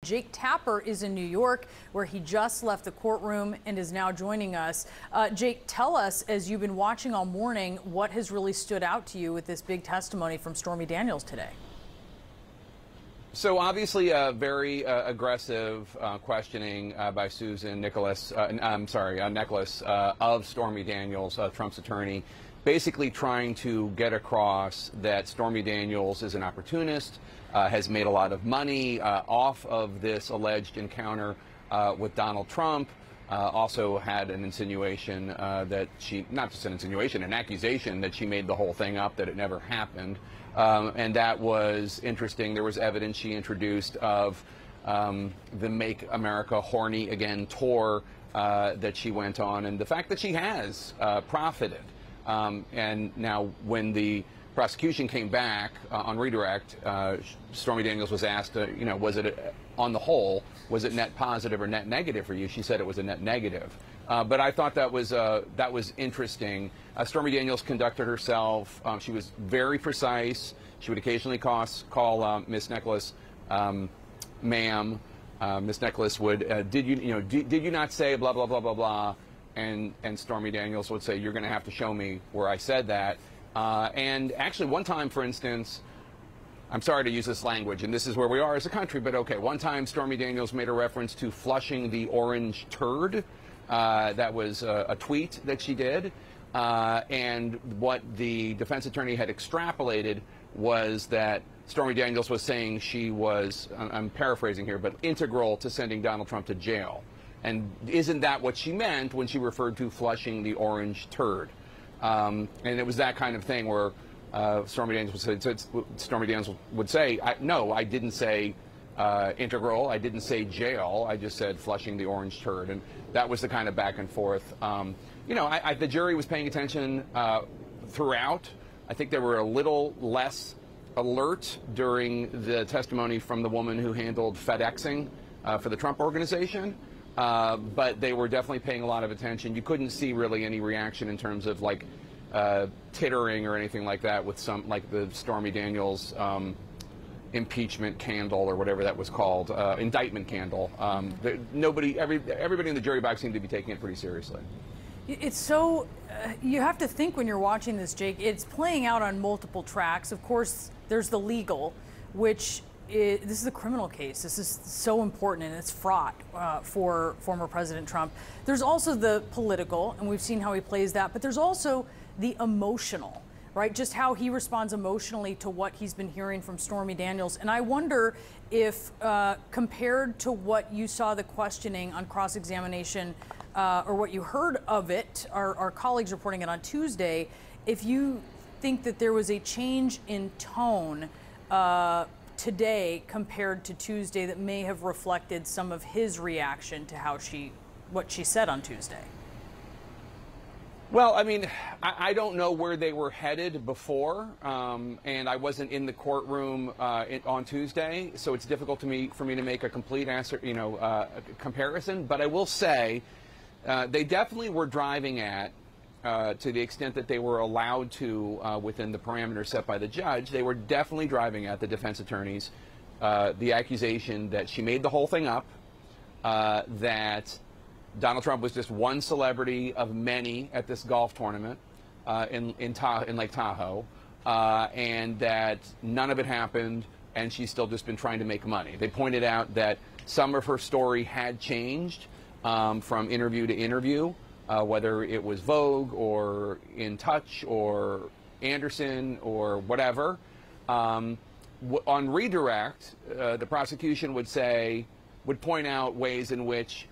Jake Tapper is in New York, where he just left the courtroom and is now joining us. Jake, tell us, as you've been watching all morning, what has really stood out to you with this big testimony from Stormy Daniels today? So obviously a very aggressive questioning by Susan Nicholas, Necklace of Stormy Daniels, Trump's attorney, basically trying to get across that Stormy Daniels is an opportunist, has made a lot of money off of this alleged encounter with Donald Trump. Also had an insinuation that she, not just an insinuation, an accusation that she made the whole thing up, that it never happened. And that was interesting. There was evidence she introduced of the Make America Horny Again tour that she went on, and the fact that she has profited. And now when the prosecution came back on redirect, Stormy Daniels was asked, was it, on the whole, was it net positive or net negative for you? She said it was a net negative. But I thought that was interesting. Stormy Daniels conducted herself. She was very precise. She would occasionally call Miss Necklace ma'am. Miss Necklace would, did you not say blah blah blah blah blah? And Stormy Daniels would say, you're going to have to show me where I said that. And actually, one time, for instance, I'm sorry to use this language, and this is where we are as a country, but okay, one time Stormy Daniels made a reference to flushing the orange turd. That was a tweet that she did. And what the defense attorney had extrapolated was that Stormy Daniels was saying she was, I'm paraphrasing here, but integral to sending Donald Trump to jail. And isn't that what she meant when she referred to flushing the orange turd? And it was that kind of thing where Stormy Daniels would say, no, I didn't say integral, I didn't say jail, I just said flushing the orange turd. And that was the kind of back and forth. The jury was paying attention throughout. I think they were a little less alert during the testimony from the woman who handled FedExing for the Trump organization. But they were definitely paying a lot of attention. You couldn't see really any reaction in terms of like tittering or anything like that with some, like the Stormy Daniels impeachment candle or whatever that was called, indictment candle. Everybody in the jury box seemed to be taking it pretty seriously. It's so, you have to think when you're watching this, Jake, it's playing out on multiple tracks. Of course, there's the legal, which this is a criminal case. This is so important, and it's fraught for former President Trump. There's also the political, and we've seen how he plays that, but there's also the emotional, right? Just how he responds emotionally to what he's been hearing from Stormy Daniels. And I wonder if, compared to what you saw the questioning on cross-examination, or what you heard of it, our colleagues reporting it on Tuesday, if you think that there was a change in tone today compared to Tuesday that may have reflected some of his reaction to what she said on Tuesday. Well, I mean, I don't know where they were headed before, and I wasn't in the courtroom on Tuesday, so it's difficult for me to make a complete answer, comparison. But I will say, they definitely were driving at, to the extent that they were allowed to within the parameters set by the judge, they were definitely driving at the defense attorneys the accusation that she made the whole thing up, that Donald Trump was just one celebrity of many at this golf tournament in Lake Tahoe, and that none of it happened, and she's still just been trying to make money. They pointed out that some of her story had changed from interview to interview, whether it was Vogue or In Touch or Anderson or whatever. On redirect, the prosecution would point out ways in which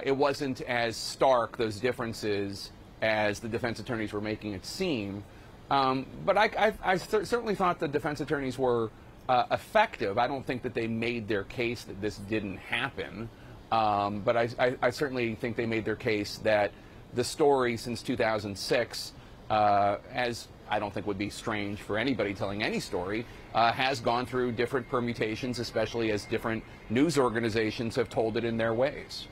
it wasn't as stark, those differences, as the defense attorneys were making it seem. But I certainly thought the defense attorneys were effective. I don't think that they made their case that this didn't happen. But I certainly think they made their case that the story since 2006, as I don't think would be strange for anybody telling any story, has gone through different permutations, especially as different news organizations have told it in their ways.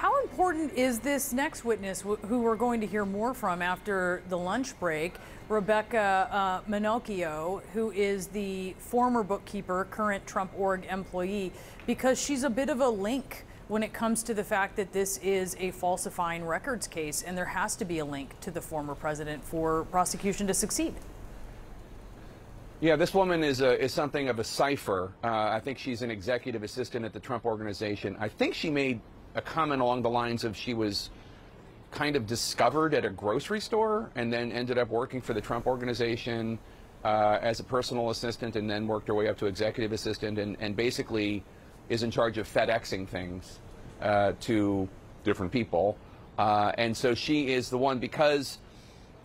How important is this next witness who we're going to hear more from after the lunch break, Rebecca Minocchio, who is the former bookkeeper, current Trump org employee, because she's a bit of a link when it comes to the fact that this is a falsifying records case, and there has to be a link to the former president for prosecution to succeed. Yeah, this woman is something of a cipher. I think she's an executive assistant at the Trump Organization. I think she made a comment along the lines of she was kind of discovered at a grocery store and then ended up working for the Trump Organization as a personal assistant, and then worked her way up to executive assistant, and basically is in charge of FedExing things to different people. And so she is the one, because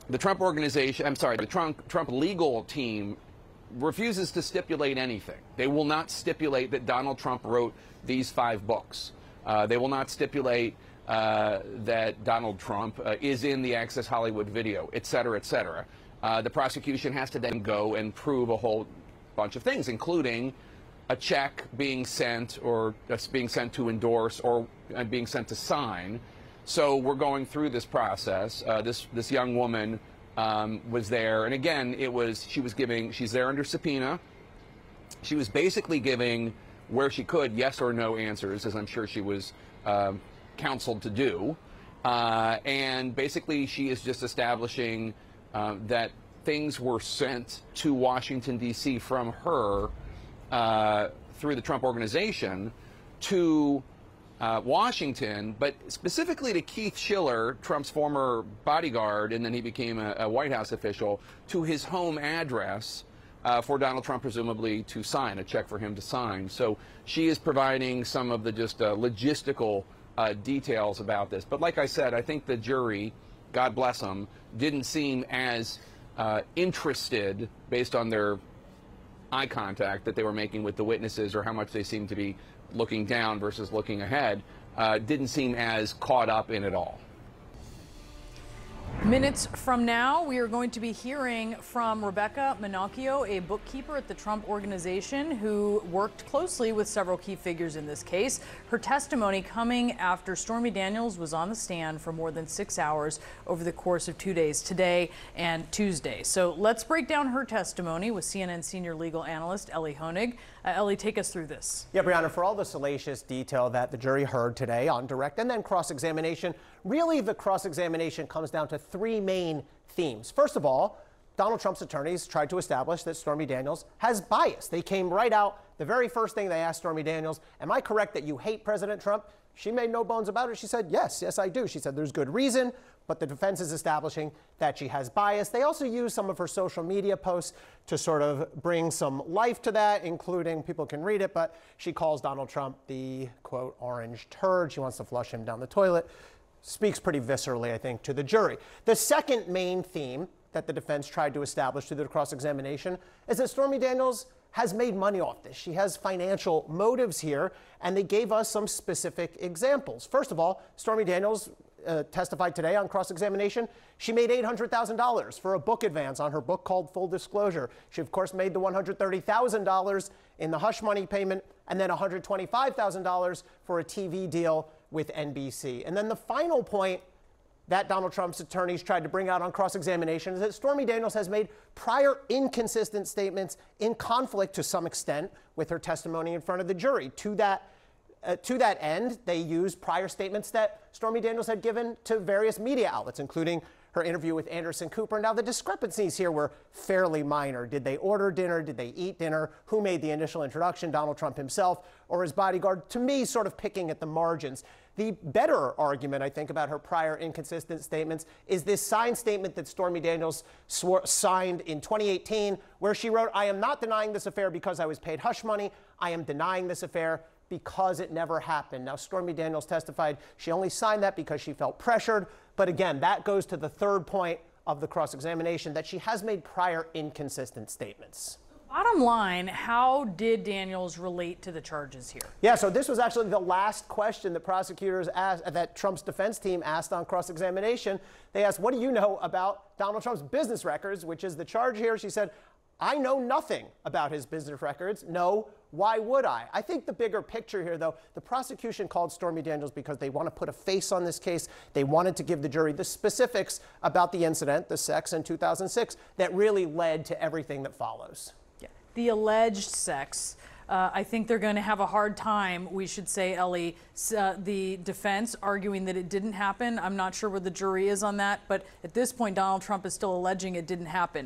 the Trump Organization, the Trump legal team refuses to stipulate anything. They will not stipulate that Donald Trump wrote these 5 books. They will not stipulate that Donald Trump is in the Access Hollywood video, et cetera, et cetera. The prosecution has to then go and prove a whole bunch of things, including a check being sent, or being sent to endorse, or being sent to sign. So we're going through this process. This young woman was there, and again, she's there under subpoena. She was basically giving, where she could, yes or no answers, as I'm sure she was counseled to do. And basically, she is just establishing that things were sent to Washington, D.C. from her through the Trump Organization to Washington, but specifically to Keith Schiller, Trump's former bodyguard, and then he became a White House official, to his home address for Donald Trump presumably to sign, a check for him to sign. So she is providing some of the just logistical details about this. But like I said, I think the jury, God bless them, didn't seem as interested, based on their eye contact that they were making with the witnesses, or how much they seemed to be looking down versus looking ahead, didn't seem as caught up in it all. Minutes from now, we are going to be hearing from Rebecca Minocchio, a bookkeeper at the Trump Organization who worked closely with several key figures in this case. Her testimony coming after Stormy Daniels was on the stand for more than 6 hours over the course of 2 days, today and Tuesday. So let's break down her testimony with CNN senior legal analyst Elie Honig. Elie, take us through this. Yeah, Brianna, for all the salacious detail that the jury heard today on direct and then cross-examination, really the cross-examination comes down to 3 main themes. First of all, Donald Trump's attorneys tried to establish that Stormy Daniels has bias. They came right out. The very first thing they asked Stormy Daniels, am I correct that you hate President Trump? She made no bones about it. She said, yes, I do. She said there's good reason, but the defense is establishing that she has bias. They also used some of her social media posts to sort of bring some life to that, including, people can read it, but she calls Donald Trump the, quote, orange turd. She wants to flush him down the toilet. Speaks pretty viscerally, I think, to the jury. The second main theme that the defense tried to establish through the cross-examination is that Stormy Daniels has made money off this. She has financial motives here, and they gave us some specific examples. First of all, Stormy Daniels testified today on cross-examination. She made $800,000 for a book advance on her book called Full Disclosure. She, of course, made the $130,000 in the hush money payment, and then $125,000 for a TV deal with NBC. And then the final point that Donald Trump's attorneys tried to bring out on cross-examination is that Stormy Daniels has made prior inconsistent statements in conflict to some extent with her testimony in front of the jury. To that end, they used prior statements that Stormy Daniels had given to various media outlets, including her interview with Anderson Cooper. Now, the discrepancies here were fairly minor. Did they order dinner? Did they eat dinner? Who made the initial introduction, Donald Trump himself or his bodyguard? To me, sort of picking at the margins. The better argument, I think, about her prior inconsistent statements is this signed statement that Stormy Daniels signed in 2018, where she wrote, I am not denying this affair because I was paid hush money. I am denying this affair because it never happened. Now, Stormy Daniels testified she only signed that because she felt pressured. But again, that goes to the third point of the cross-examination, that she has made prior inconsistent statements. Bottom line, how did Daniels relate to the charges here? Yeah, so this was actually the last question that prosecutors asked, that Trump's defense team asked on cross-examination. They asked, what do you know about Donald Trump's business records, which is the charge here? She said, I know nothing about his business records. No, why would I? I think the bigger picture here, though, the prosecution called Stormy Daniels because they want to put a face on this case. They wanted to give the jury the specifics about the incident, the sex in 2006, that really led to everything that follows. Yeah. The alleged sex. I think they're going to have a hard time, we should say, Ellie, the defense arguing that it didn't happen. I'm not sure where the jury is on that, but at this point, Donald Trump is still alleging it didn't happen.